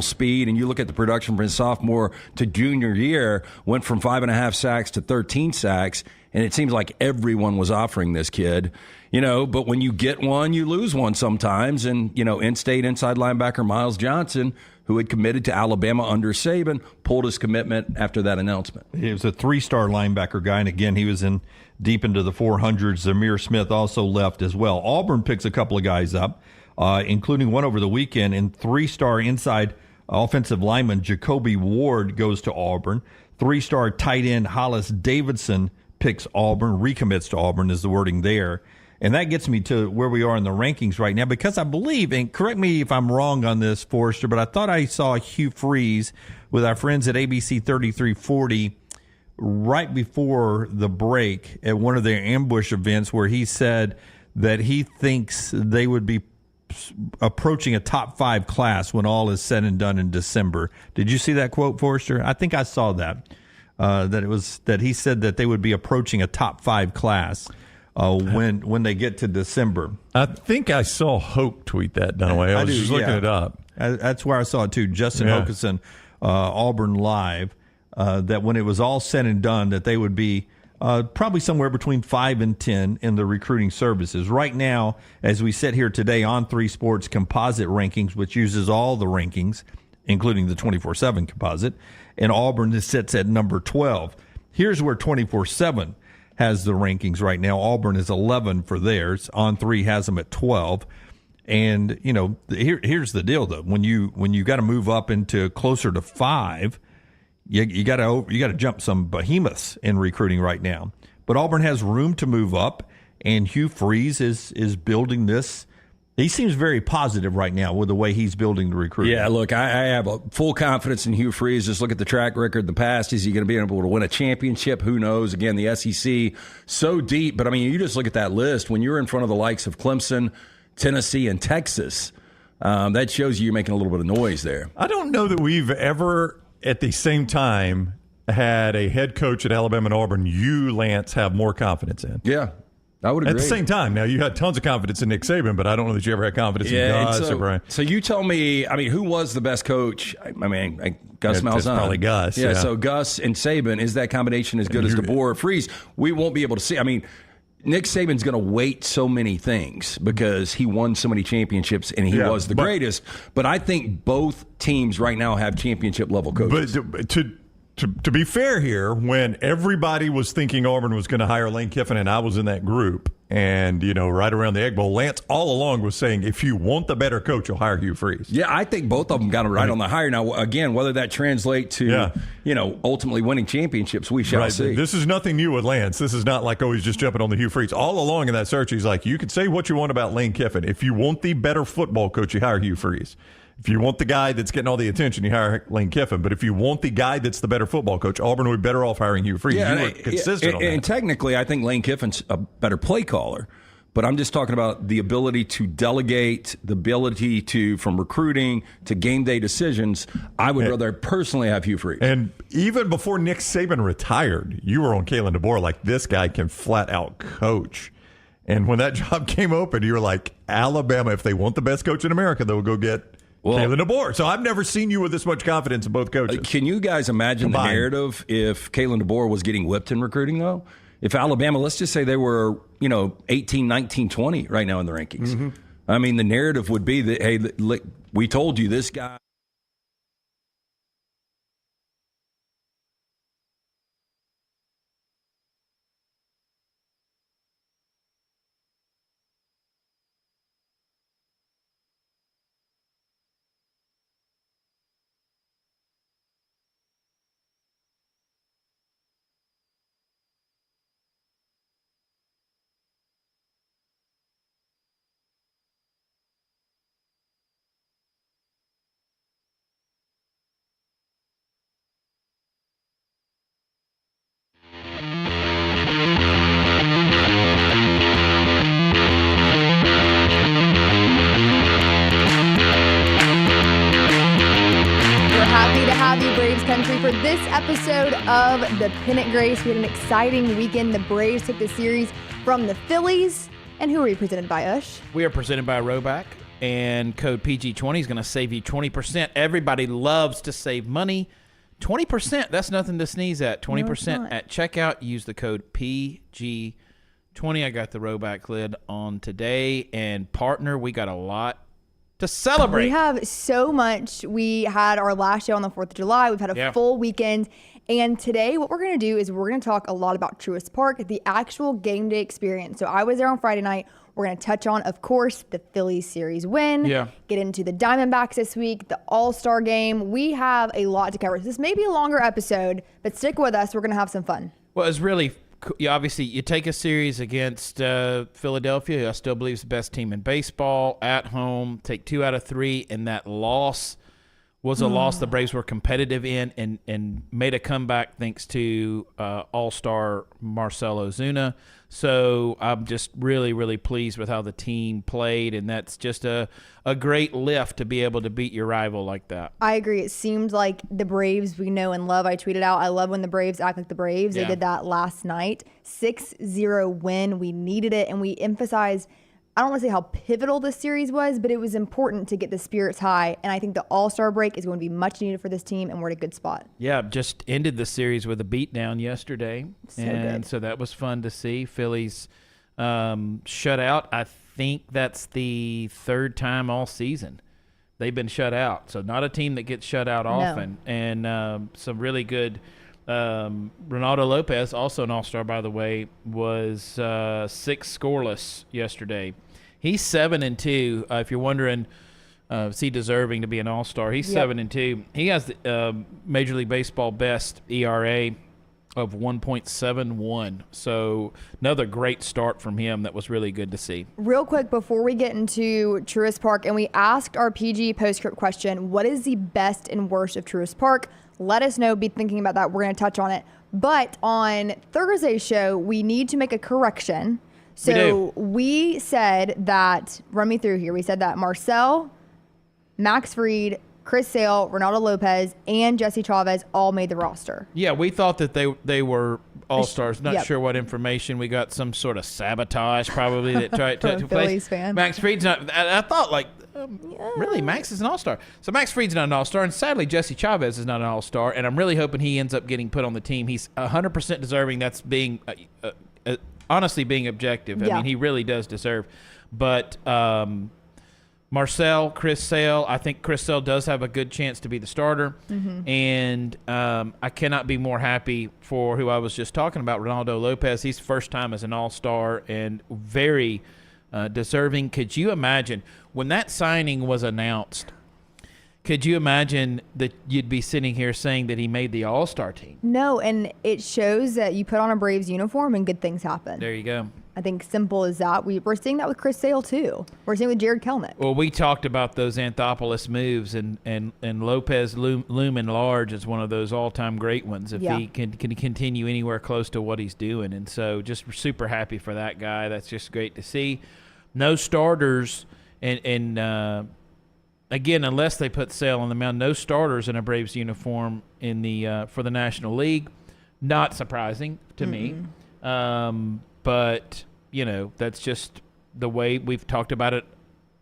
speed, and you look at the production from his sophomore to junior year, went from 5.5 sacks to 13 sacks, and it seems like everyone was offering this kid, but when you get one, you lose one sometimes. And, in-state inside linebacker Miles Johnson, who had committed to Alabama under Saban, pulled his commitment after that announcement. He was a 3-star linebacker guy, and again, he was deep into the 400s. Zamir Smith also left as well. Auburn picks a couple of guys up, including one over the weekend, and 3-star inside offensive lineman Jacoby Ward goes to Auburn. 3-star tight end Hollis Davidson picks Auburn, recommits to Auburn is the wording there. And that gets me to where we are in the rankings right now, because I believe, and correct me if I'm wrong on this, Forrester, but I thought I saw Hugh Freeze with our friends at ABC 3340 right before the break at one of their ambush events, where he said that he thinks they would be approaching a top 5 class when all is said and done in December. Did you see that quote, Forrester? I think I saw that. That he said that they would be approaching a top 5 class when they get to December. I think I saw Hoke tweet that, Dunaway. I was just looking it up. That's where I saw it too. Justin Hokeson, Auburn Live, that when it was all said and done, that they would be probably somewhere between 5 and 10 in the recruiting services. Right now, as we sit here today on 3 Sports Composite Rankings, which uses all the rankings, including the 24/7 composite, and Auburn sits at number 12. Here's where 24/7 has the rankings right now. Auburn is 11 for theirs. On3 has them at 12. And, here's the deal, though. When you got to move up into closer to 5, you got to jump some behemoths in recruiting right now. But Auburn has room to move up, and Hugh Freeze is building this. He seems very positive right now with the way he's building the recruiting. Yeah, look, I have a full confidence in Hugh Freeze. Just look at the track record in the past. Is he going to be able to win a championship? Who knows? Again, the SEC, so deep. But, you just look at that list. When you're in front of the likes of Clemson, Tennessee, and Texas, that shows you're making a little bit of noise there. I don't know that we've ever, at the same time, had a head coach at Alabama and Auburn you, Lance, have more confidence in. Yeah. I would agree. At the same time, now you had tons of confidence in Nick Saban, but I don't know that you ever had confidence in Gus or Brian. So you tell me, who was the best coach? Gus Malzahn. It's probably Gus. Yeah, so Gus and Saban, is that combination as good as DeBoer or Freeze? We won't be able to see. Nick Saban's going to weight so many things because he won so many championships and he was the greatest. But I think both teams right now have championship-level coaches. But to be fair here, when everybody was thinking Auburn was going to hire Lane Kiffin, and I was in that group, and, right around the Egg Bowl, Lance all along was saying, if you want the better coach, you'll hire Hugh Freeze. Yeah, I think both of them got it right on the hire. Now, again, whether that translates to, ultimately winning championships, we shall see. This is nothing new with Lance. This is not like, he's just jumping on the Hugh Freeze. All along in that search, he's like, you can say what you want about Lane Kiffin. If you want the better football coach, you hire Hugh Freeze. If you want the guy that's getting all the attention, you hire Lane Kiffin. But if you want the guy that's the better football coach, Auburn would be better off hiring Hugh Freeze. You were consistent on that. And technically, I think Lane Kiffin's a better play caller. But I'm just talking about the ability to delegate, the ability to, from recruiting to game day decisions. I would rather personally have Hugh Freeze. And even before Nick Saban retired, you were on Kalen DeBoer like, this guy can flat out coach. And when that job came open, you were like, Alabama, if they want the best coach in America, they'll go get Kalen DeBoer. So I've never seen you with this much confidence in both coaches. Can you guys imagine the narrative if Kalen DeBoer was getting whipped in recruiting, though? If Alabama, let's just say they were, 18, 19, 20 right now in the rankings. Mm-hmm. The narrative would be that, hey, we told you this guy. Country for this episode of the Pennant Grace. We had an exciting weekend. The Braves took the series from the Phillies. And who are we presented by, Ush? We are presented by Roback. and code PG20 is going to save you 20%. Everybody loves to save money. 20%, that's nothing to sneeze at. 20% at checkout. Use the code PG20. I got the Roback lid on today. And partner, we got a lot to celebrate. We have so much. We had our last show on the 4th of July. We've had a full weekend. And today what we're going to do is we're going to talk a lot about Truist Park, the actual game day experience. So I was there on Friday night. We're going to touch on, of course, the Phillies series win. Get into the Diamondbacks this week, the All-Star game. We have a lot to cover. This may be a longer episode, but stick with us. We're going to have some fun. Well, it's really obviously you take a series against Philadelphia, who I still believe is the best team in baseball, at home, take 2 out of 3, and that loss was a loss the Braves were competitive in and made a comeback thanks to All-Star Marcell Ozuna. So I'm just really, really pleased with how the team played, and that's just a great lift to be able to beat your rival like that. I agree. It seemed like the Braves we know and love. I tweeted out, I love when the Braves act like the Braves. They did that last night. 6-0 win. We needed it, and we emphasized, I don't want to say how pivotal this series was, but it was important to get the spirits high. And I think the All-Star break is going to be much needed for this team, and we're at a good spot. Yeah, just ended the series with a beatdown yesterday. So that was fun to see. Phillies shut out. I think that's the 3rd time all season they've been shut out. So not a team that gets shut out often. And some really good Ronaldo Lopez, also an All-Star, by the way, was 6 scoreless yesterday. He's 7-2. If you're wondering, is he deserving to be an All-Star? He's 7-2. He has the Major League Baseball best ERA of 1.71. So another great start from him that was really good to see. Real quick, before we get into Truist Park, and we asked our PG postscript question, what is the best and worst of Truist Park? Let us know. Be thinking about that. We're going to touch on it. But on Thursday's show, we need to make a correction. So we said that, run me through here. We said that Marcell, Max Fried, Chris Sale, Ronaldo Lopez, and Jesse Chavez all made the roster. Yeah, we thought that they were All-Stars. Not sure what information. We got some sort of sabotage probably that tried to take place. Fan. Max Fried's not. I thought really, Max is an All-Star. So Max Fried's not an All-Star, and sadly Jesse Chavez is not an All-Star, and I'm really hoping he ends up getting put on the team. He's 100% deserving. That's being honestly being objective. I mean, he really does deserve. But Marcell, Chris Sale, I think Chris Sale does have a good chance to be the starter. And I cannot be more happy for who I was just talking about, Ronaldo Lopez. He's first time as an All-Star and very deserving. Could you imagine when that signing was announced? Could you imagine that you'd be sitting here saying that he made the All-Star team? No, and it shows that you put on a Braves uniform and good things happen. There you go. I think simple as that. We're seeing that with Chris Sale, too. We're seeing with Jared Kelnick. Well, we talked about those Anthopoulos moves, and Lopez looming large is one of those all-time great ones if he can continue anywhere close to what he's doing. And so just super happy for that guy. That's just great to see. No starters, and again, unless they put Sale on the mound, no starters in a Braves uniform in the for the National League. Not surprising to me. But, you know, that's just the way we've talked about it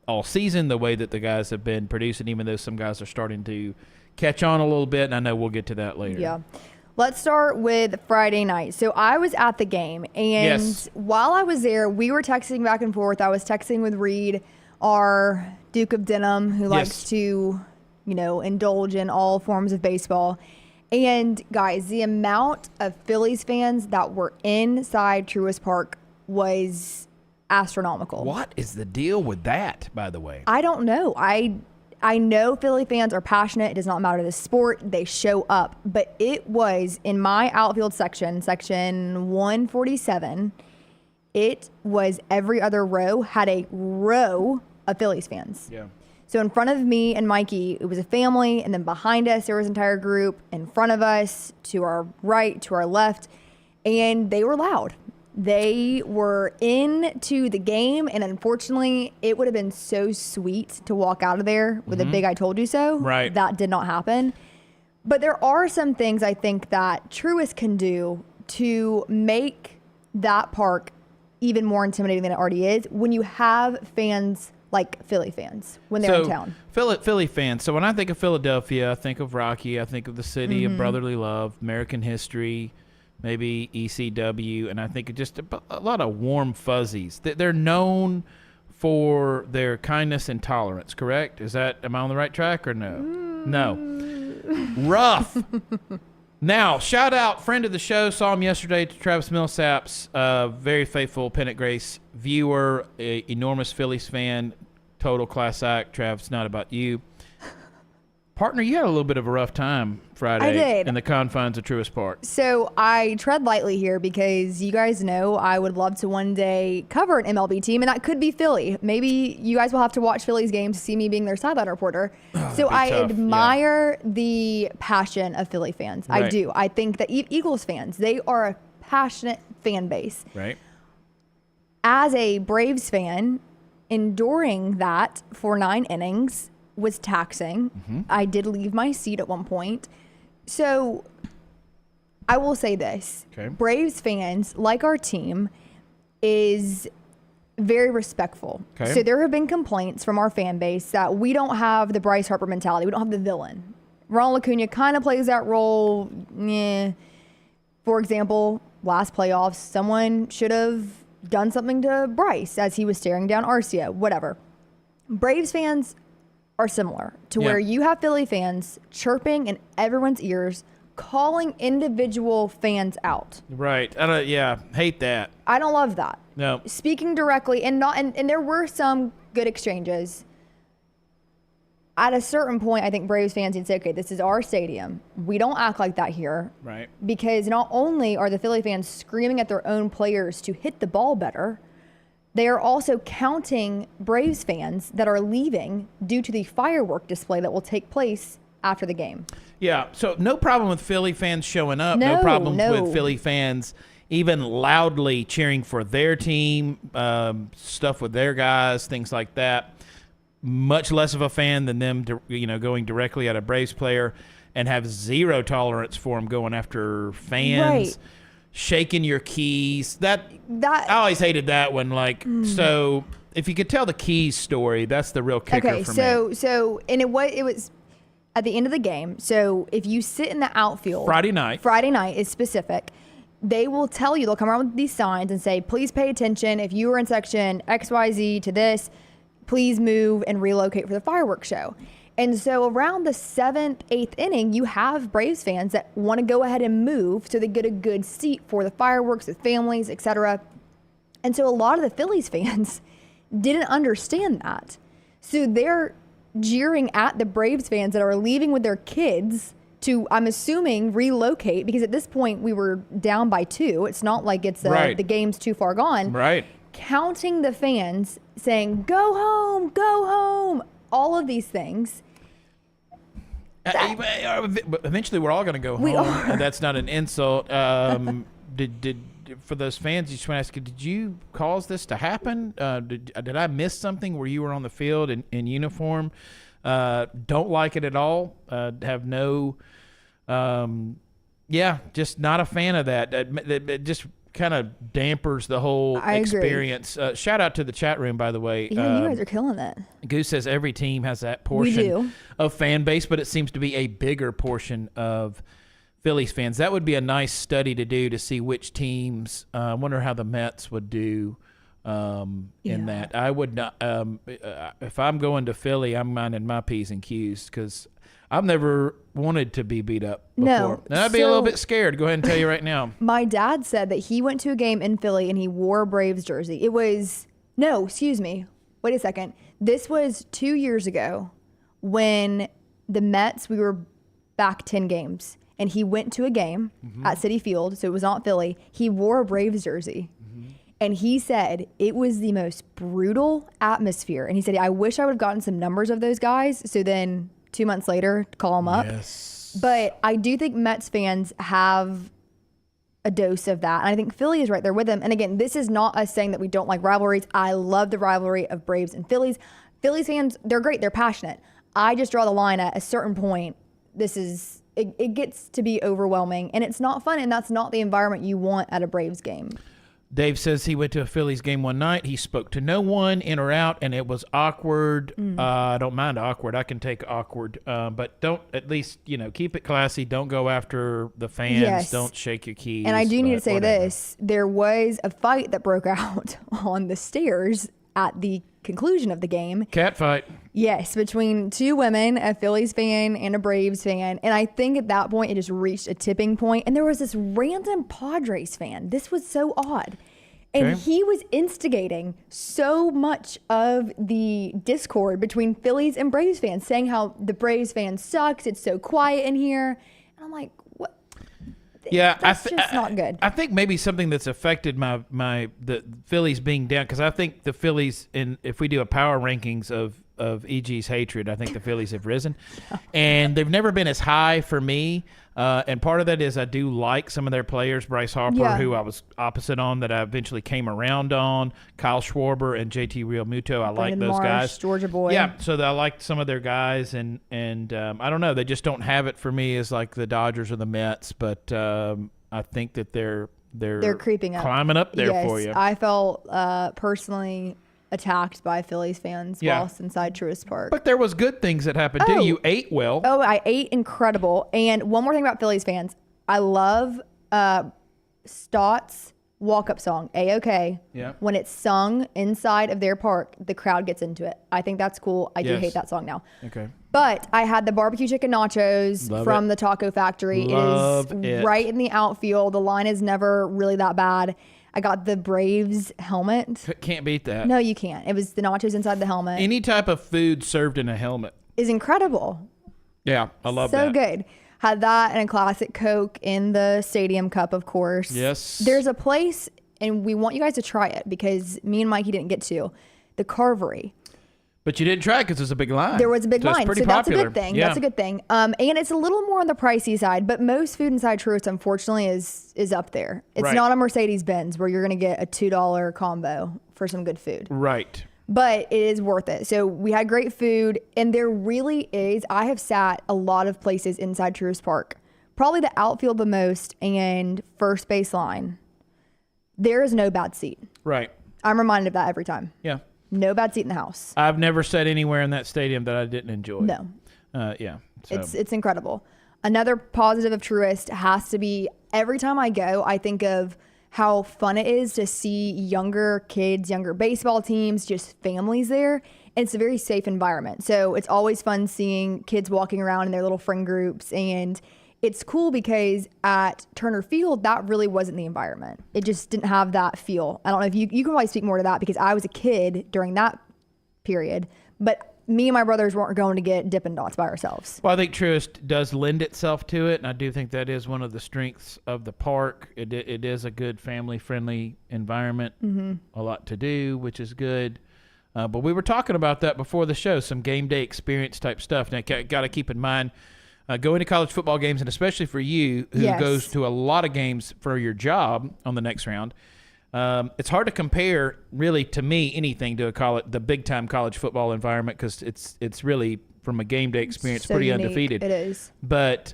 all season, the way that the guys have been producing, even though some guys are starting to catch on a little bit, and I know we'll get to that later. Yeah. Let's start with Friday night. So I was at the game, and while I was there, we were texting back and forth. I was texting with Reed, our Duke of Denim, who likes to, you know, indulge in all forms of baseball. And guys, the amount of Phillies fans that were inside Truist Park was astronomical. What is the deal with that, by the way? I don't know. I know Philly fans are passionate. It does not matter the sport. They show up. But it was in my outfield section 147. It was every other row had a row of Phillies fans. Yeah. So in front of me and Mikey, it was a family, and then behind us, there was an entire group, in front of us, to our right, to our left, and they were loud. They were into the game, and unfortunately, it would have been so sweet to walk out of there with a big I told you so. Right. That did not happen. But there are some things I think that Truist can do to make that park even more intimidating than it already is when you have fans like Philly fans when they're in town. Philly fans. So when I think of Philadelphia, I think of Rocky. I think of the city of brotherly love, American history, maybe ECW, and I think of just a lot of warm fuzzies. They're known for their kindness and tolerance, correct? Am I on the right track or no? No. Rough. Now, shout out, friend of the show, saw him yesterday, to Travis Millsap's very faithful Pennant Grace viewer, enormous Phillies fan, total class act. Travis, not about you. Partner, you had a little bit of a rough time Friday. I did. In the confines of Truist Park. So I tread lightly here because you guys know I would love to one day cover an MLB team, and that could be Philly. Maybe you guys will have to watch Philly's games to see me being their sideline reporter. So I admire the passion of Philly fans. Right. I do. I think that Eagles fans, they are a passionate fan base. Right. As a Braves fan, enduring that for 9 innings was taxing. I did leave my seat at one point. So I will say this. Okay. Braves fans, like our team, is very respectful. Okay. So there have been complaints from our fan base that we don't have the Bryce Harper mentality. We don't have the villain. Ronald Acuna kind of plays that role. For example, last playoffs, someone should have done something to Bryce as he was staring down Arcia, whatever. Braves fans are similar to where you have Philly fans chirping in everyone's ears, calling individual fans out. Right. Hate that. I don't love that. No. Speaking directly and there were some good exchanges. At a certain point, I think Braves fans need to say, okay, this is our stadium. We don't act like that here. Right. Because not only are the Philly fans screaming at their own players to hit the ball better, they are also counting Braves fans that are leaving due to the firework display that will take place after the game. Yeah, so no problem with Philly fans showing up. No problem with Philly fans even loudly cheering for their team, stuff with their guys, things like that. Much less of a fan than them, going directly at a Braves player, and have zero tolerance for them going after fans. Right. Shaking your keys. That I always hated that one. So if you could tell the keys story, that's the real kicker for me. And it was at the end of the game. So if you sit in the outfield, Friday night is specific. They will tell you, they'll come around with these signs and say, please pay attention. If you are in section XYZ to this, please move and relocate for the fireworks show. And so around the 7th, 8th inning, you have Braves fans that want to go ahead and move so they get a good seat for the fireworks with families, etc. And so a lot of the Phillies fans didn't understand that. So they're jeering at the Braves fans that are leaving with their kids to, I'm assuming, relocate, because at this point we were down by 2. It's not like it's the game's too far gone. Right. Counting the fans, saying, go home, all of these things. Eventually, we're all going to go home. We are. And that's not an insult. For those fans, you just want to ask, did you cause this to happen? Did I miss something where you were on the field in uniform? Don't like it at all. Have no, just not a fan of that. That just kind of dampers the whole experience. Shout out to the chat room, by the way. Yeah, you guys are killing it. Goose says every team has that portion of fan base, but it seems to be a bigger portion of Phillies fans. That would be a nice study to do to see which teams. I wonder how the Mets would do in that. I would not. If I'm going to Philly, I'm minding my P's and Q's because I've never wanted to be beat up before. No. And I'd be a little bit scared. Go ahead and tell you right now. My dad said that he went to a game in Philly and he wore a Braves jersey. Wait a second. This was 2 years ago when the Mets, we were back 10 games. And he went to a game at Citi Field, so it was not Philly. He wore a Braves jersey. And he said it was the most brutal atmosphere. And he said, I wish I would have gotten some numbers of those guys. So then 2 months later, call them up. Yes. But I do think Mets fans have a dose of that. And I think Philly is right there with them. And again, this is not us saying that we don't like rivalries. I love the rivalry of Braves and Phillies. Phillies fans, they're great. They're passionate. I just draw the line at a certain point. It gets to be overwhelming. And it's not fun. And that's not the environment you want at a Braves game. Dave says he went to a Phillies game one night. He spoke to no one, in or out, and it was awkward. I don't mind awkward. I can take awkward. But don't, at least, keep it classy. Don't go after the fans. Yes. Don't shake your keys. And I do need to say whatever. this. There was a fight that broke out on the stairs at the conclusion of the game. Cat fight. Yes, between two women, a Phillies fan and a Braves fan. And I think at that point it just reached a tipping point. And there was this random Padres fan. This was so odd. And Okay. he was instigating so much of the discord between Phillies and Braves fans, saying how the Braves fan sucks. It's so quiet in here. And I'm like, what? Yeah, That's just not good. I think maybe something that's affected the Phillies being down, because I think the Phillies, if we do a power rankings of EG's hatred, I think the Phillies have risen, and they've never been as high for me. And part of that is I do like some of their players, Bryce Harper, Yeah. who I was opposite on, that I eventually came around on, Kyle Schwarber and JT Realmuto. I like Brandon those Marsh, guys. Georgia boy. Yeah, so I liked some of their guys, and I don't know, they just don't have it for me as like the Dodgers or the Mets, but I think that they're creeping up, climbing up there yes, for you. I felt personally attacked by Phillies fans Yeah. whilst inside Truist Park. But there was good things that happened too. You ate well. Oh, I ate incredible. And one more thing about Phillies fans, I love Stott's walk-up song, A-OK. Yeah. When it's sung inside of their park, the crowd gets into it. I think that's cool. I do Yes. hate that song now. Okay. But I had the barbecue chicken nachos Love from it. the Taco Factory. Love it it. is right in the outfield. The line is never really that bad. I got the Braves helmet. Can't beat that. No, you can't. It was the nachos inside the helmet. Any type of food served in a helmet. Is incredible. Yeah, I love So that. good. Had that and a classic Coke in the Stadium Cup, of course. Yes. There's a place, and we want you guys to try it because me and Mikey didn't get to. The Carvery. But you didn't try it because there's a big line. There was a big So it's line, pretty so that's a popular. good thing. Yeah. That's a good thing. And it's a little more on the pricey side, but most food inside Truist, unfortunately, is up there. It's Right. not a Mercedes-Benz where you're going to get a $2 combo for some good food. Right. But it is worth it. So we had great food, and there really is. I have sat a lot of places inside Truist Park, probably the outfield the most, and first base line. There is no bad seat. Right. I'm reminded of that every time. Yeah. No bad seat in the house. I've never sat anywhere in that stadium that I didn't enjoy. No. Yeah. So. It's incredible. Another positive of Truist has to be every time I go, I think of how fun it is to see younger kids, younger baseball teams, just families there. And it's a very safe environment. So it's always fun seeing kids walking around in their little friend groups. And it's cool because at Turner Field, that really wasn't the environment. It just didn't have that feel. I don't know if you can probably speak more to that because I was a kid during that period. But me and my brothers weren't going to get Dippin' Dots by ourselves. Well, I think Truist does lend itself to it, and I do think that is one of the strengths of the park. It is a good family-friendly environment, a lot to do, which is good. But we were talking about that before the show, some game day experience type stuff. Now, got to keep in mind, going to college football games, and especially for you, who Yes. goes to a lot of games for your job on the next round, it's hard to compare, really, to me, anything to the big-time college football environment because it's really, from a game day experience, So pretty unique. undefeated. It is. But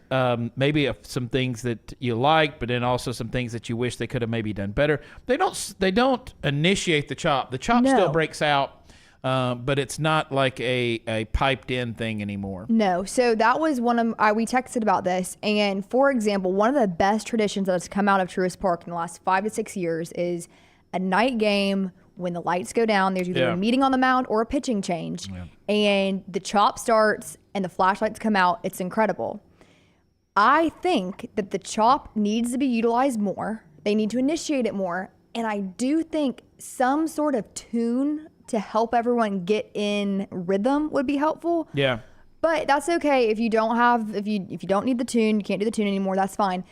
maybe some things that you like, but then also some things that you wish they could have maybe done better. They don't initiate the chop. The chop No. still breaks out, but it's not like a piped in thing anymore. No. So that was one of we texted about this. And for example, one of the best traditions that has come out of Truist Park in the last 5 to 6 years is a night game when the lights go down. There's either Yeah. a meeting on the mound or a pitching change. And the chop starts and the flashlights come out. It's incredible. I think that the chop needs to be utilized more. They need to initiate it more. And I do think some sort of tune to help everyone get in rhythm would be helpful. Yeah. But that's okay if you don't need the tune, you can't do the tune anymore, that's fine.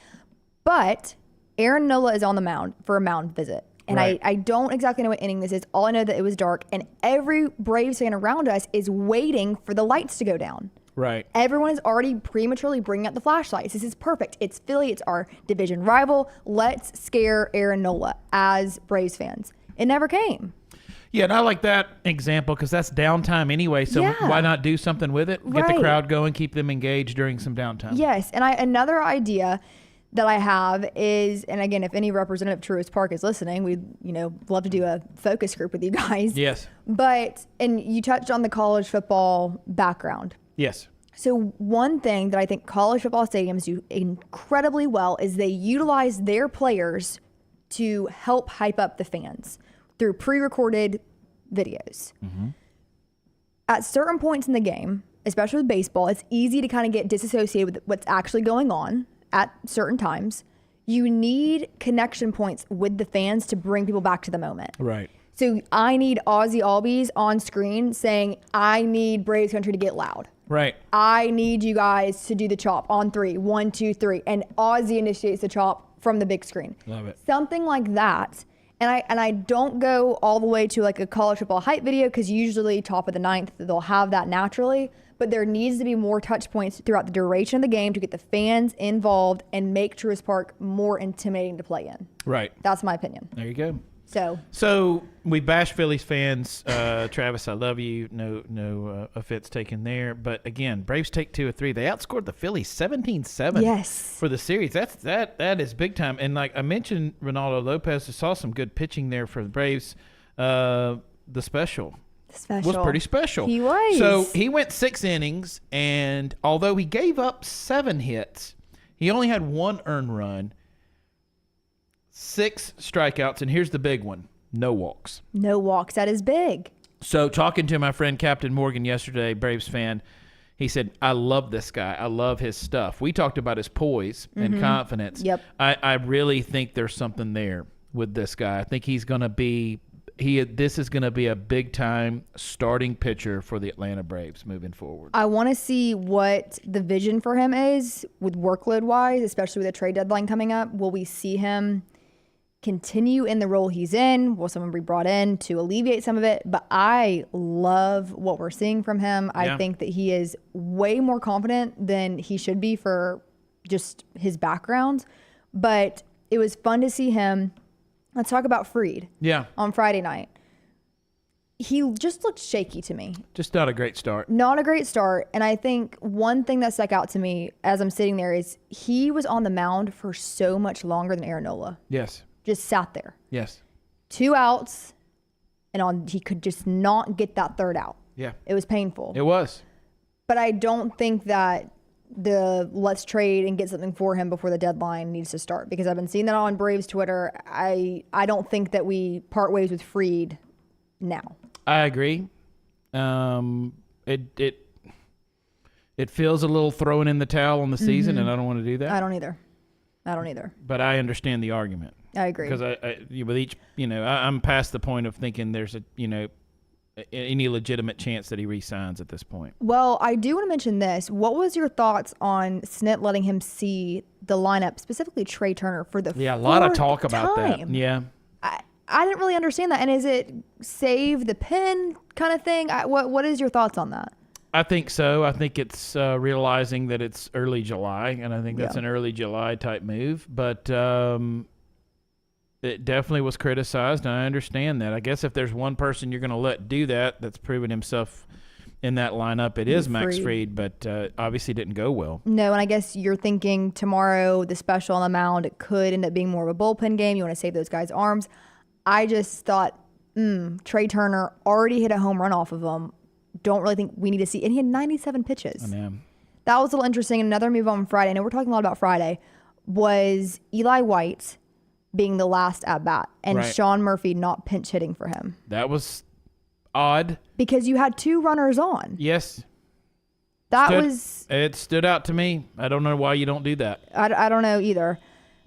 But Aaron Nola is on the mound for a mound visit. And Right. I don't exactly know what inning this is. All I know that it was dark, and every Braves fan around us is waiting for the lights to go down. Right. Everyone is already prematurely bringing out the flashlights. This is perfect. It's Philly. It's our division rival. Let's scare Aaron Nola as Braves fans. It never came. Yeah, and I like that example because that's downtime anyway. So Yeah. why not do something with it? Get the Right. crowd going, keep them engaged during some downtime. Yes, and another idea that I have is, and again, if any representative of Truist Park is listening, we'd, love to do a focus group with you guys. Yes. But, and you touched on the college football background. Yes. So one thing that I think college football stadiums do incredibly well is they utilize their players to help hype up the fans through pre-recorded videos. Mm-hmm. At certain points in the game, especially with baseball, it's easy to kind of get disassociated with what's actually going on at certain times. You need connection points with the fans to bring people back to the moment. Right. So I need Ozzy Albies on screen saying, I need Braves country to get loud. Right. I need you guys to do the chop on 3, 1, 2, 3. And Ozzy initiates the chop from the big screen. Love it. Something like that. And I don't go all the way to like a college football hype video, because usually top of the ninth, they'll have that naturally. But there needs to be more touch points throughout the duration of the game to get the fans involved and make Truist Park more intimidating to play in. Right. That's my opinion. There you go. So we bash Phillies fans. Travis, I love you. No offense taken there. But again, Braves take 2 or 3. They outscored the Phillies 17-7. Yes. For the series. That is big time. And like I mentioned, Ronaldo Lopez, I saw some good pitching there for the Braves. The special was pretty special. He was. So he went 6 innings, and although he gave up 7 hits, he only had 1 earned run, 6 strikeouts, and here's the big one: no walks. No walks. That is big. So talking to my friend Captain Morgan yesterday, Braves fan, he said, I love this guy. I love his stuff. We talked about his poise and confidence. Yep. I really think there's something there with this guy. I think he's going to be this is going to be a big-time starting pitcher for the Atlanta Braves moving forward. I want to see what the vision for him is with workload-wise, especially with the trade deadline coming up. Will we see him continue in the role he's in? Will someone be brought in to alleviate some of it? But I love what we're seeing from him. I think that he is way more confident than he should be for just his background. But it was fun to see him. Let's talk about Fried. Yeah. On Friday night. He just looked shaky to me. Just not a great start. Not a great start. And I think one thing that stuck out to me as I'm sitting there is he was on the mound for so much longer than Aaron Nola. Yes. Just sat there. Yes. 2 outs, and he could just not get that 3rd out. Yeah. It was painful. It was. But I don't think that the let's trade and get something for him before the deadline needs to start, because I've been seeing that on Braves Twitter. I don't think that we part ways with Fried now. I agree. It feels a little throwing in the towel on the season, and I don't want to do that. I don't either. But I understand the argument. I agree. Because with each, I'm past the point of thinking there's any legitimate chance that he re-signs at this point. Well, I do want to mention this. What was your thoughts on Snit letting him see the lineup, specifically Trey Turner, for the a lot of 4th talk about time? that. Yeah. I didn't really understand that. And is it save the pen kind of thing? What is your thoughts on that? I think so. I think it's realizing that it's early July, and I think that's an early July type move. But it definitely was criticized, and I understand that. I guess if there's one person you're going to let do that, that's proven himself in that lineup, it is Max Fried, but obviously didn't go well. No, and I guess you're thinking tomorrow, the special on the mound, it could end up being more of a bullpen game. You want to save those guys' arms. I just thought, Trey Turner already hit a home run off of him. Don't really think we need to see. And he had 97 pitches. I know. That was a little interesting. Another move on Friday, I know we're talking a lot about Friday, was Eli White being the last at bat and Sean Murphy not pinch hitting for him. That was odd. Because you had 2 runners on. Yes. It stood out to me. I don't know why you don't do that. I don't know either.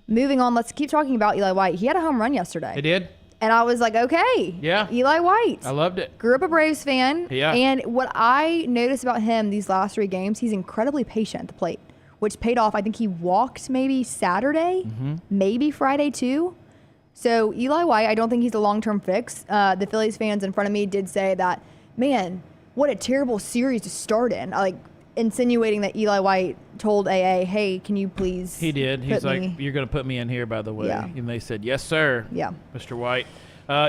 Moving on, let's keep talking about Eli White. He had a home run yesterday. He did? And I was like, okay. Yeah. Eli White. I loved it. Grew up a Braves fan. Yeah. And what I noticed about him these last 3 games, he's incredibly patient at the plate, which paid off. I think he walked maybe Saturday, maybe Friday too. So Eli White, I don't think he's a long-term fix. The Phillies fans in front of me did say that, man, what a terrible series to start in. Like, insinuating that Eli White told AA, hey, can you please He did. He's like, you're going to put me in here, by the way. Yeah. And they said, yes, sir. Yeah. Mr. White.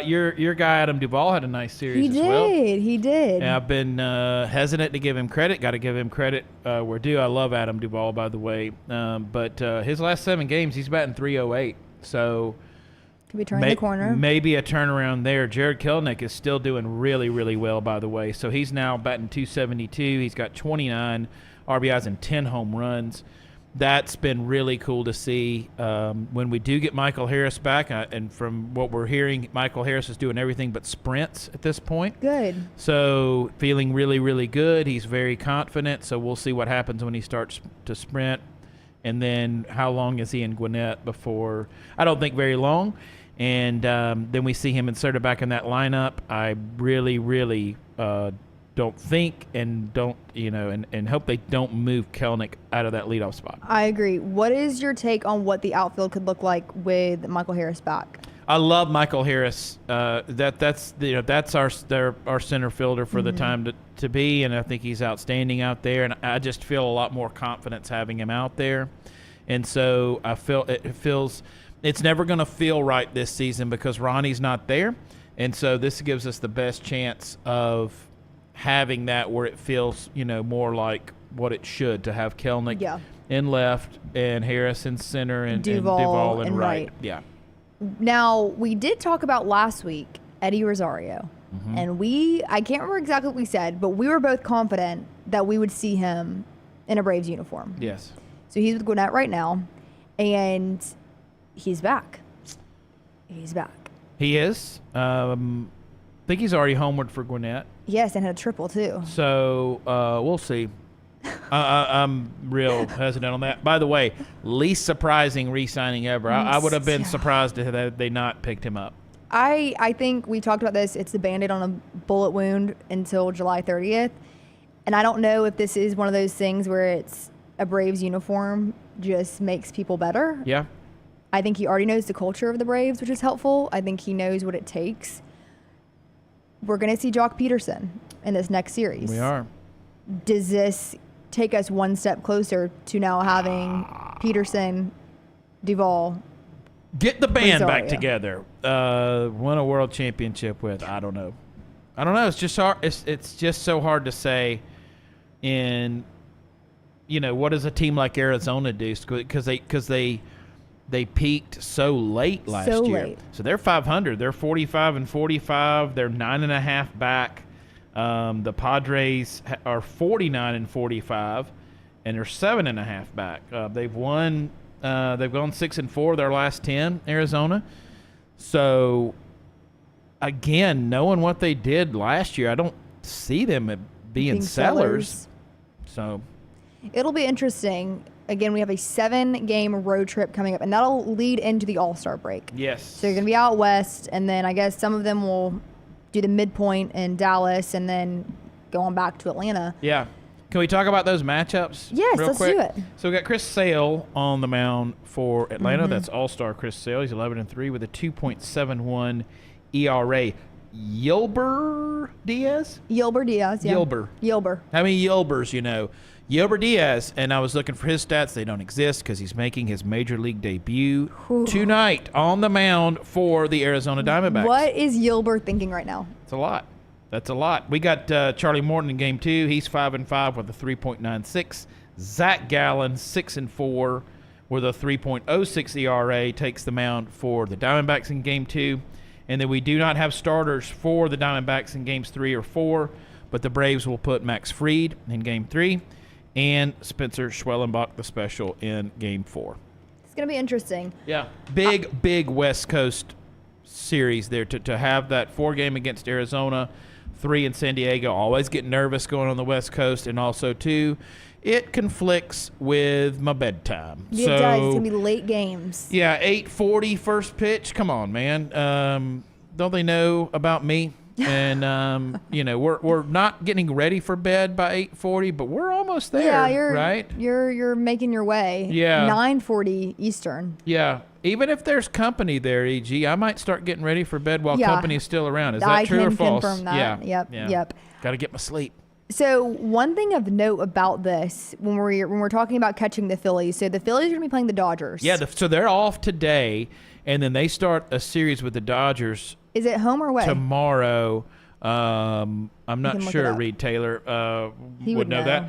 Your guy Adam Duvall had a nice series He as well. He did. And I've been hesitant to give him credit. Got to give him credit where due. I love Adam Duvall, by the way. But his last 7 games, he's batting .308. So Could be turning the corner. Maybe a turnaround there. Jared Kelenic is still doing really, really well, by the way. So he's now batting .272. He's got 29 RBIs and 10 home runs. That's been really cool to see. When we do get Michael Harris back, and from what we're hearing, Michael Harris is doing everything but sprints at this point. Good. So feeling really, really good. He's very confident. So we'll see what happens when he starts to sprint. And then how long is he in Gwinnett before? I don't think very long. And then we see him inserted back in that lineup. I really, really don't think and don't, and hope they don't move Kelenic out of that leadoff spot. I agree. What is your take on what the outfield could look like with Michael Harris back? I love Michael Harris. That's our center fielder for the time to be, and I think he's outstanding out there. And I just feel a lot more confidence having him out there. And so I feel it feels it's never going to feel right this season because Ronnie's not there, and so this gives us the best chance of having that where it feels, more like what it should to have Kelenic in left and Harris in center and Duvall in right. Yeah. Now, we did talk about last week Eddie Rosario, and I can't remember exactly what we said, but we were both confident that we would see him in a Braves uniform. Yes. So he's with Gwinnett right now, and he's back. He's back. He is. I think he's already homeward for Gwinnett. Yes, and had a triple, too. So we'll see. I'm real hesitant on that. By the way, least surprising re-signing ever. I would have been surprised if they not picked him up. I think we talked about this. It's the Band-Aid on a bullet wound until July 30th. And I don't know if this is one of those things where it's a Braves uniform just makes people better. Yeah. I think he already knows the culture of the Braves, which is helpful. I think he knows what it takes. We're going to see Jock Peterson in this next series. We are. Does this take us one step closer to now having Peterson, Duvall, get the band Rosario back together? Win a world championship with? I don't know. It's just hard. It's just so hard to say. What does a team like Arizona do? Because they peaked so late last year. So they're 500. They're 45-45. They're 9.5 back. The Padres are 49-45, and they're 7.5 back. They've won. They've gone 6-4 their last 10. Arizona. So again, knowing what they did last year, I don't see them being sellers. So it'll be interesting. Again, we have a 7-game road trip coming up, and that'll lead into the All-Star break. Yes. So you're going to be out west, and then I guess some of them will do the midpoint in Dallas and then go on back to Atlanta. Yeah. Can we talk about those matchups? Yes, real let's quick? do it. So we got Chris Sale on the mound for Atlanta. That's All-Star Chris Sale. He's 11-3 with a 2.71 ERA. Yelber Diaz? Yelber Diaz, yeah. Yelber. How many Yelbers, Yelber Diaz, and I was looking for his stats. They don't exist because he's making his major league debut tonight on the mound for the Arizona Diamondbacks. What is Yelber thinking right now? It's a lot. That's a lot. We got Charlie Morton in game 2. He's 5-5 with a 3.96. Zach Gallen, 6-4 with a 3.06 ERA, takes the mound for the Diamondbacks in game 2. And then we do not have starters for the Diamondbacks in games 3 or 4, but the Braves will put Max Fried in game 3 and Spencer Schwellenbach, the special, in game 4. It's going to be interesting. Yeah. Big West Coast series there to have that 4-game against Arizona, 3 in San Diego. Always get nervous going on the West Coast, and also, too, it conflicts with my bedtime. It does. It's going to be late games. Yeah, 8:40 first pitch. Come on, man. Don't they know about me? And, we're not getting ready for bed by 8:40, but we're almost there, right? You're making your way. Yeah. 9:40 Eastern. Yeah. Even if there's company there, E.G., I might start getting ready for bed while company is still around. Is that true or false? I can confirm that. Yeah. Yep. Got to get my sleep. So one thing of note about this, when we're talking about catching the Phillies, so the Phillies are going to be playing the Dodgers. Yeah, so they're off today, and then they start a series with the Dodgers Is it home or away? tomorrow. I'm not can look it sure. up. Reed Taylor He would know that.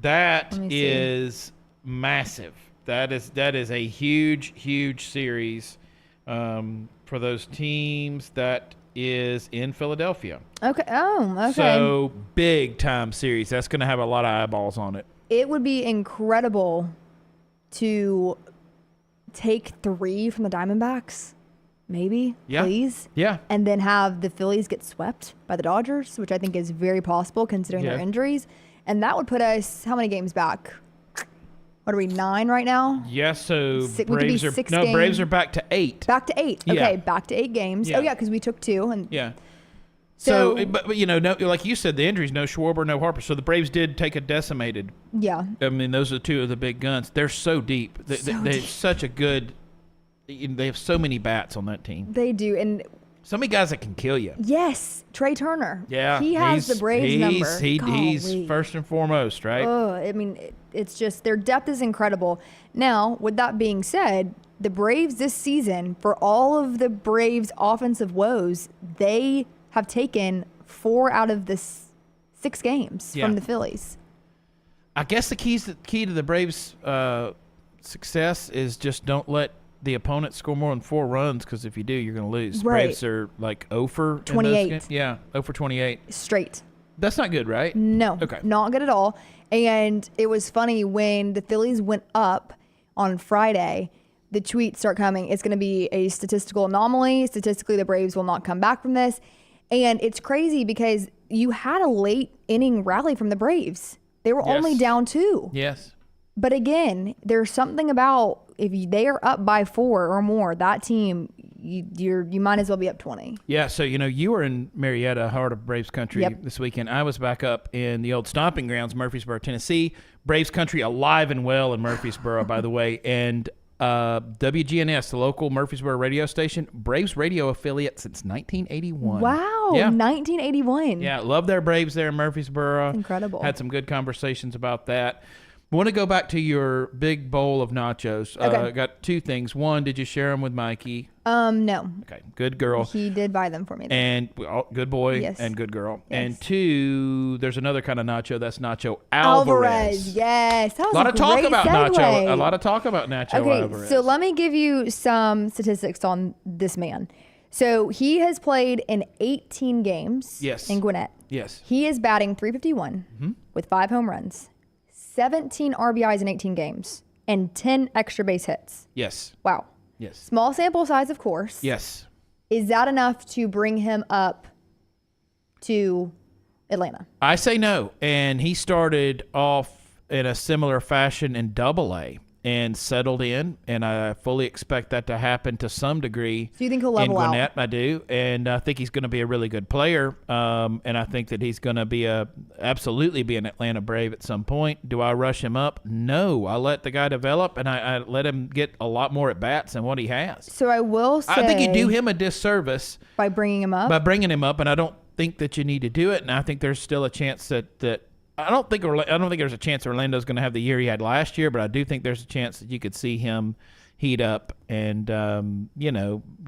That Let me see. is massive. That is a huge series for those teams. That is in Philadelphia. Okay. Oh, okay. So big time series. That's going to have a lot of eyeballs on it. It would be incredible to take 3 from the Diamondbacks, maybe, Yeah. please. Yeah. And then have the Phillies get swept by the Dodgers, which I think is very possible considering their Yeah. injuries. And that would put us how many games back? What are we, 9 right now? Yeah, so We could be Braves are 6 Braves games. are back to 8. Back to 8. Yeah. Okay, back to 8 games. Yeah. Oh yeah, because we took 2 and Yeah. So- So, but you know, no, like you said, the injuries, no Schwarber, no Harper. So the Braves did take a decimated. yeah. I mean, those are 2 of the big guns. They're so deep. They're such a good. They have so many bats on that team. They do. And So many guys that can kill you. yes, Trey Turner. Yeah, He has the Braves number. He's Golly. first and foremost, right? I mean, it's just their depth is incredible. Now, with that being said, the Braves this season, for all of the Braves' offensive woes, they have taken 4 out of the 6 games Yeah. from the Phillies. I guess the key to the Braves' success is just don't let the opponent score more than 4 runs, because if you do, you're going to lose. Right. Braves are like 0 for 28. Yeah, 0 for 28. Straight. That's not good, right? No, Okay. not good at all. And it was funny when the Phillies went up on Friday, the tweets start coming. It's going to be a statistical anomaly. Statistically, the Braves will not come back from this. And it's crazy because you had a late inning rally from the Braves. They were Yes. only down 2. Yes. But again, there's something about they are up by 4 or more, that team, you might as well be up 20. Yeah, so, you were in Marietta, heart of Braves country Yep. this weekend. I was back up in the old stomping grounds, Murfreesboro, Tennessee. Braves country alive and well in Murfreesboro, by the way. And WGNS, the local Murfreesboro radio station, Braves radio affiliate since 1981. Wow, Yeah. 1981. Yeah, love their Braves there in Murfreesboro. Incredible. Had some good conversations about that. I want to go back to your big bowl of nachos. Okay. Got 2 things. One, did you share them with Mikey? No. Okay, good girl. He did buy them for me. Though. And good boy Yes. and good girl. Yes. And 2, there's another kind of nacho. That's Nacho Alvarez. Yes. That was A lot of talk great about segue. Nacho. A lot of talk about Nacho Okay, Alvarez. so let me give you some statistics on this man. So he has played in 18 games Yes. in Gwinnett. Yes. He is batting .351 with 5 home runs, 17 RBIs in 18 games, and 10 extra base hits. Yes. Wow. Yes. Small sample size, of course. Yes. Is that enough to bring him up to Atlanta? I say no. And he started off in a similar fashion in Double-A and settled in, and I fully expect that to happen to some degree. So you think he'll level in out? Gwinnett? I do, and I think he's going to be a really good player. And I think that he's going to be absolutely be an Atlanta Brave at some point. Do I rush him up? No, I let the guy develop, and I let him get a lot more at bats than what he has. So I will say, I think you do him a disservice by bringing him up. by bringing him up, and I don't think that you need to do it. And I think there's still a chance that I don't think there's a chance Orlando's going to have the year he had last year, but I do think there's a chance that you could see him heat up and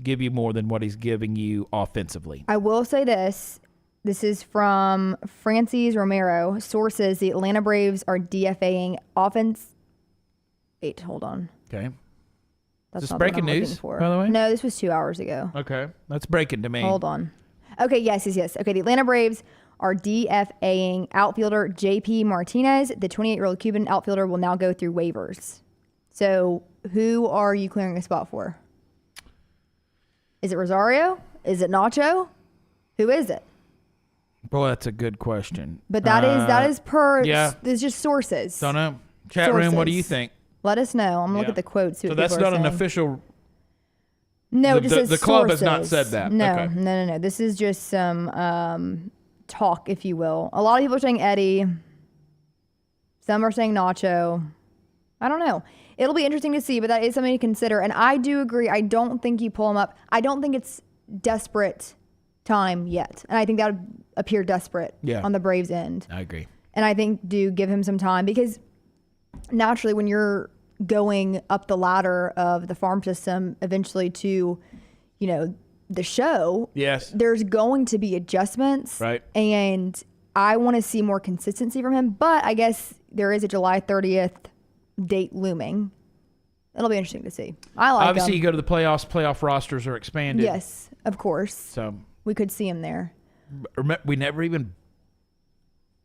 give you more than what he's giving you offensively. I will say this. This is from Francis Romero. Sources: the Atlanta Braves are DFAing offense. Wait, hold on. Okay. That's Is this not the one breaking I'm looking news, for. by the way? No, this was 2 hours ago. Okay. That's breaking to me. Hold on. Okay, yes. Okay, the Atlanta Braves are DFAing outfielder JP Martinez. The 28-year-old Cuban outfielder will now go through waivers. So who are you clearing a spot for? Is it Rosario? Is it Nacho? Who is it? Boy, that's a good question. But that is per. yeah. It's just sources. Don't know. Chat room, what do you Sources. think? Let us know. I'm gonna look Yeah. at the quotes. See So what that's people are not an saying. official. No, the- it just the- says the club has not sources. said that. No, Okay. no. This is just some talk, if you will. A lot of people are saying Eddie. Some are saying Nacho. I don't know. It'll be interesting to see, but that is something to consider. And I do agree. I don't think you pull him up. I don't think it's desperate time yet. And I think that would appear desperate on the Braves' end. I agree. And I think do give him some time, because naturally when you're going up the ladder of the farm system eventually to, the show, Yes. there's going to be adjustments. Right. And I want to see more consistency from him. But I guess there is a July 30th date looming. It'll be interesting to see. I like Obviously, him. you go to the playoffs. Playoff rosters are expanded. Yes, of course. So We could see him there. we never even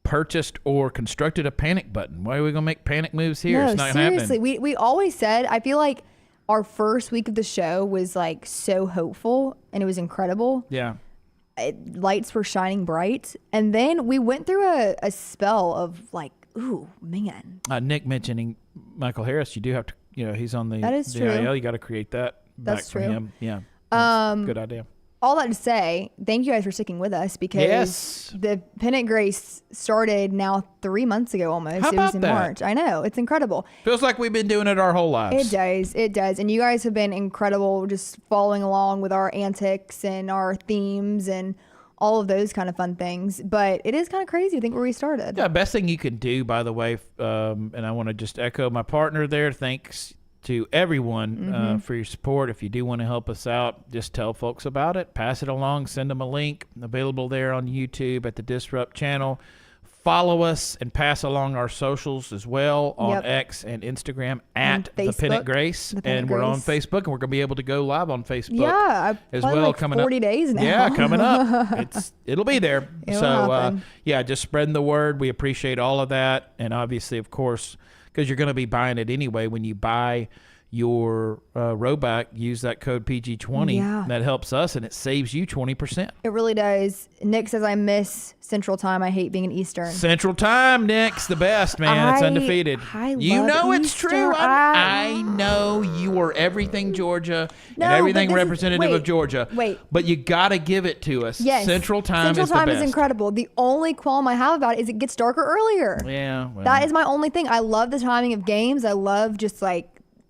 purchased or constructed a panic button. Why are we going to make panic moves here? No, It's not seriously. happening. We always said, I feel like our first week of the show was like so hopeful and it was incredible. Yeah. Lights were shining bright. And then we went through a spell of like, ooh, man. Nick mentioning Michael Harris, you do have to, he's on the That is true. IL. You got to create that That's back for true. him. Yeah. That's a good idea. All that to say, thank you guys for sticking with us because Yes. the Pennant Grace started now 3 months ago almost. How It was about in that? March. I know. It's incredible. Feels like we've been doing it our whole lives. It does. It does. And you guys have been incredible just following along with our antics and our themes and all of those kind of fun things. But it is kind of crazy to think where we started. Yeah, best thing you can do, by the way, and I want to just echo my partner there. Thanks to everyone for your support. If you do want to help us out, just tell folks about it. Pass it along. Send them a link. Available there on YouTube at the Disrupt channel. Follow us and pass along our socials as well on Yep. X and Instagram at And The Pennant Facebook, Grace. The Pennant And we're on Grace. Facebook, and we're going to be able to go live on Facebook Yeah. as probably well like coming 40 up. days now. Yeah, coming up. It'll be there. It'll So happen. yeah, just spreading the word. We appreciate all of that. And obviously, of course, because you're going to be buying it anyway, when you buy your Roback, use that code PG20. Yeah. That helps us, and it saves you 20%. It really does. Nick says, I miss Central Time. I hate being in Eastern. Central Time, Nick's the best, man. It's undefeated. I You love know it's Eastern. true. I know you are everything Georgia No, and everything but this is- representative wait, of Georgia. wait. But you got to give it to us. Yes. Central Time is the Time best. is incredible. The only qualm I have about it is it gets darker earlier. Yeah. Well, That is my only thing. I love the timing of games. I love just like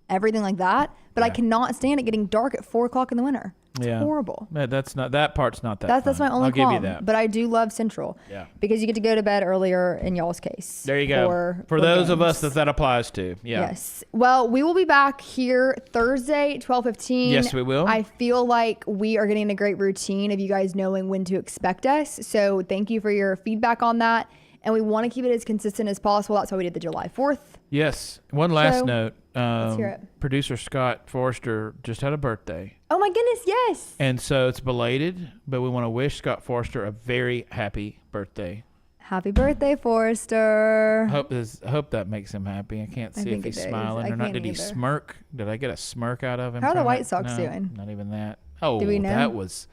everything like that. But I cannot stand it getting dark at 4 o'clock in the winter. It's horrible. Yeah, that part's not that That's fun. my only I'll qualm. give you that. But I do love Central. Yeah. Because you get to go to bed earlier in y'all's case. There you go. For those of us games. that applies to. Yeah. Yes. Well, we will be back here Thursday, 12:15. Yes, we will. I feel like we are getting a great routine of you guys knowing when to expect us. So thank you for your feedback on that. And we want to keep it as consistent as possible. That's why we did the July 4th. Yes. One last So, note. hear it. Producer Scott Forrester just had a birthday. Oh my goodness, yes. And so it's belated, but we want to wish Scott Forrester a very happy birthday. Happy birthday, Forrester. I hope that makes him happy. I can't see if think he's it does. smiling I or not. can't Did he either. smirk? Did I get a smirk out of him? How are the from White it? Sox No, doing? Not even that. Oh, Do we know? that was.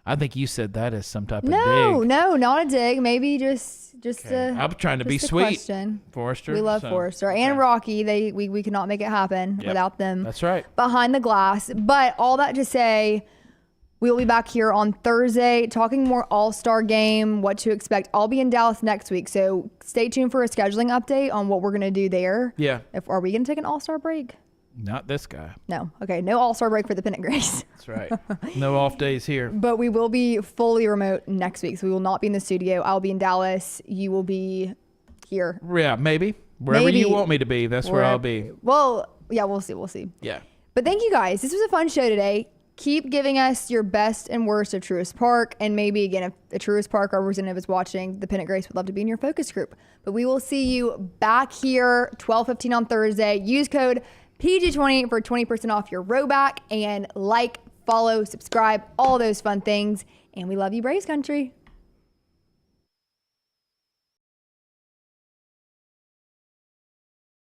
I think you said that as some type of No, dig. no, not a dig. Maybe just Okay. a. I'm trying to be just a sweet, question. Forrester. We love so- Forrester and okay. Rocky. We could not make it happen Yep. without them. That's right. Behind the glass. But all that to say, we will be back here on Thursday talking more All-Star game, what to expect. I'll be in Dallas next week, so stay tuned for a scheduling update on what we're going to do there. Yeah. Are we going to take an All-Star break? Not this guy. No. Okay, no All-Star break for the Pennant Grace. That's right. No off days here. But we will be fully remote next week, so we will not be in the studio. I'll be in Dallas. You will be here. Yeah, maybe. Wherever Maybe. you want me to be, that's where I'll be. Well, yeah, we'll see. We'll see. Yeah. But thank you guys. This was a fun show today. Keep giving us your best and worst of Truist Park. And maybe, again, if a Truist Park representative is watching, the Pennant Grace would love to be in your focus group. But we will see you back here 12:15 on Thursday. Use code PG20 for 20% off your Roback. And like, follow, subscribe, all those fun things. And we love you, Braves Country.